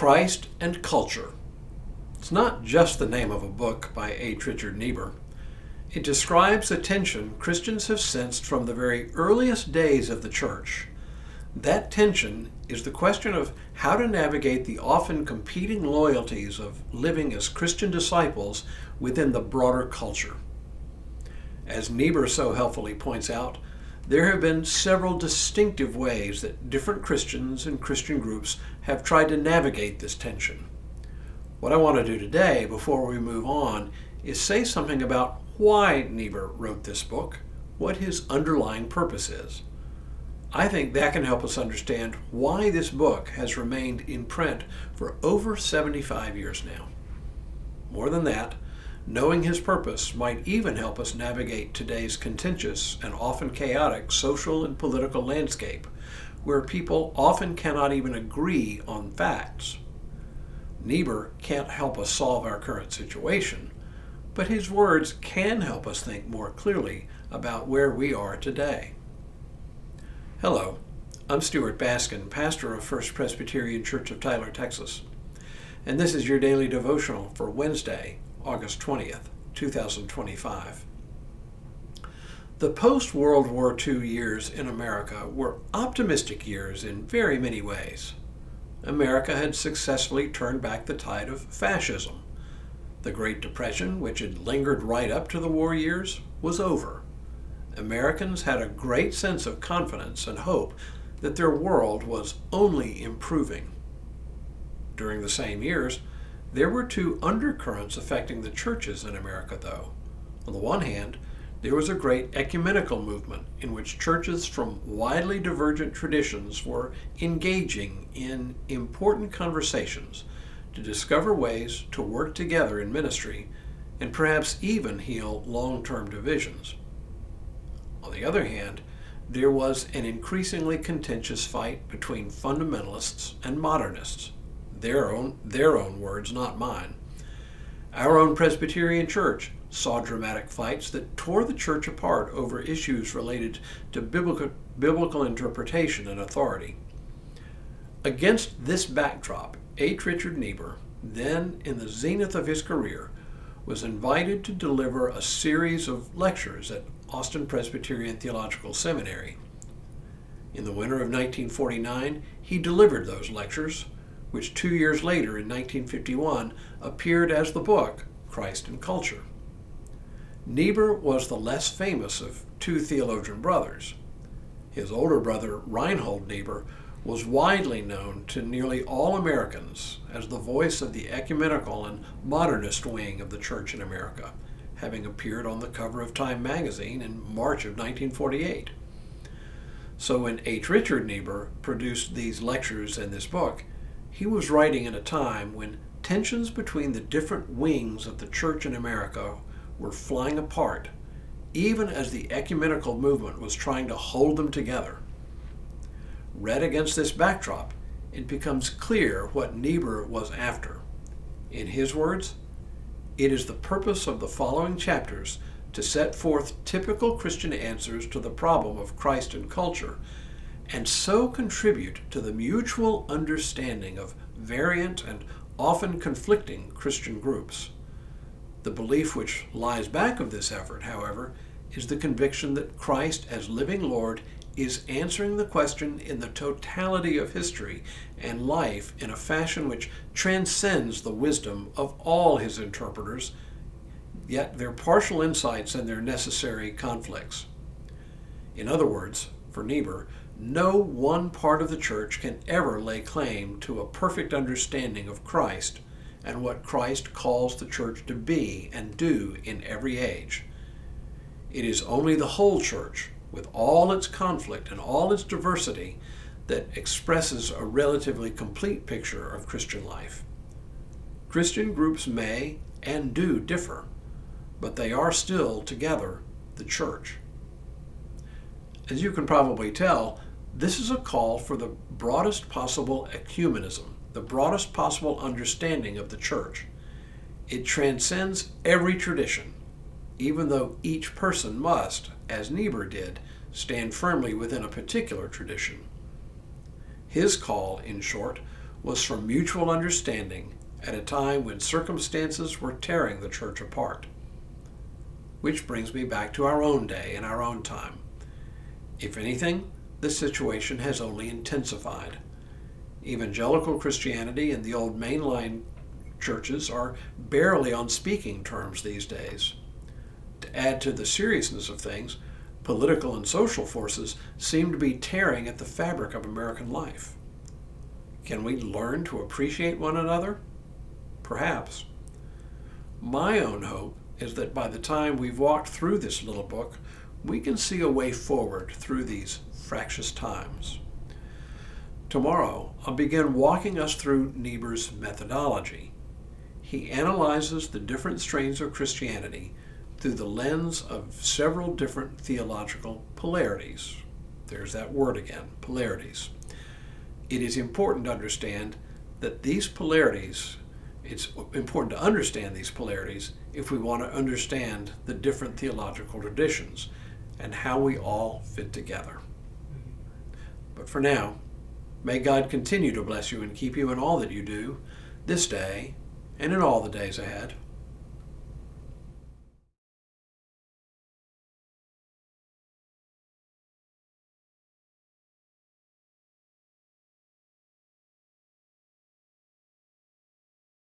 Christ and Culture. It's not just the name of a book by H. Richard Niebuhr. It describes a tension Christians have sensed from the very earliest days of the church. That tension is the question of how to navigate the often competing loyalties of living as Christian disciples within the broader culture. As Niebuhr so helpfully points out, there have been several distinctive ways that different Christians and Christian groups have tried to navigate this tension. What I want to do today, before we move on, is say something about why Niebuhr wrote this book, what his underlying purpose is. I think that can help us understand why this book has remained in print for over 75 years now. More than that, knowing his purpose might even help us navigate today's contentious and often chaotic social and political landscape, where people often cannot even agree on facts. Niebuhr can't help us solve our current situation, but his words can help us think more clearly about where we are today. Hello, I'm Stuart Baskin, pastor of First Presbyterian Church of Tyler, Texas, and this is your daily devotional for Wednesday, August 20th, 2025. The post-World War II years in America were optimistic years in very many ways. America had successfully turned back the tide of fascism. The Great Depression, which had lingered right up to the war years, was over. Americans had a great sense of confidence and hope that their world was only improving. During the same years, there were two undercurrents affecting the churches in America, though. On the one hand, there was a great ecumenical movement in which churches from widely divergent traditions were engaging in important conversations to discover ways to work together in ministry and perhaps even heal long-term divisions. On the other hand, there was an increasingly contentious fight between fundamentalists and modernists. Their own words, not mine. Our own Presbyterian Church saw dramatic fights that tore the church apart over issues related to biblical interpretation and authority. Against this backdrop, H. Richard Niebuhr, then in the zenith of his career, was invited to deliver a series of lectures at Austin Presbyterian Theological Seminary. In the winter of 1949, he delivered those lectures, which 2 years later, in 1951, appeared as the book, Christ and Culture. Niebuhr was the less famous of two theologian brothers. His older brother, Reinhold Niebuhr, was widely known to nearly all Americans as the voice of the ecumenical and modernist wing of the church in America, having appeared on the cover of Time magazine in March of 1948. So when H. Richard Niebuhr produced these lectures and this book, he was writing in a time when tensions between the different wings of the church in America were flying apart, even as the ecumenical movement was trying to hold them together. Read against this backdrop, it becomes clear what Niebuhr was after. In his words, it is the purpose of the following chapters to set forth typical Christian answers to the problem of Christ and culture, and so contribute to the mutual understanding of variant and often conflicting Christian groups. The belief which lies back of this effort, however, is the conviction that Christ as living Lord is answering the question in the totality of history and life in a fashion which transcends the wisdom of all his interpreters, yet their partial insights and their necessary conflicts. In other words, for Niebuhr, no one part of the church can ever lay claim to a perfect understanding of Christ and what Christ calls the church to be and do in every age. It is only the whole church, with all its conflict and all its diversity, that expresses a relatively complete picture of Christian life. Christian groups may and do differ, but they are still together the church. As you can probably tell, this is a call for the broadest possible ecumenism, the broadest possible understanding of the church. It transcends every tradition, even though each person must, as Niebuhr did, stand firmly within a particular tradition. His call, in short, was for mutual understanding at a time when circumstances were tearing the church apart. Which brings me back to our own day and our own time. If anything, the situation has only intensified. Evangelical Christianity and the old mainline churches are barely on speaking terms these days. To add to the seriousness of things, political and social forces seem to be tearing at the fabric of American life. Can we learn to appreciate one another? Perhaps. My own hope is that by the time we've walked through this little book, we can see a way forward through these fractious times. Tomorrow, I'll begin walking us through Niebuhr's methodology. He analyzes the different strains of Christianity through the lens of several different theological polarities. There's that word again, polarities. It is important to understand that these polarities, it's important to understand these polarities if we want to understand the different theological traditions and how we all fit together. But for now, may God continue to bless you and keep you in all that you do, this day and in all the days ahead.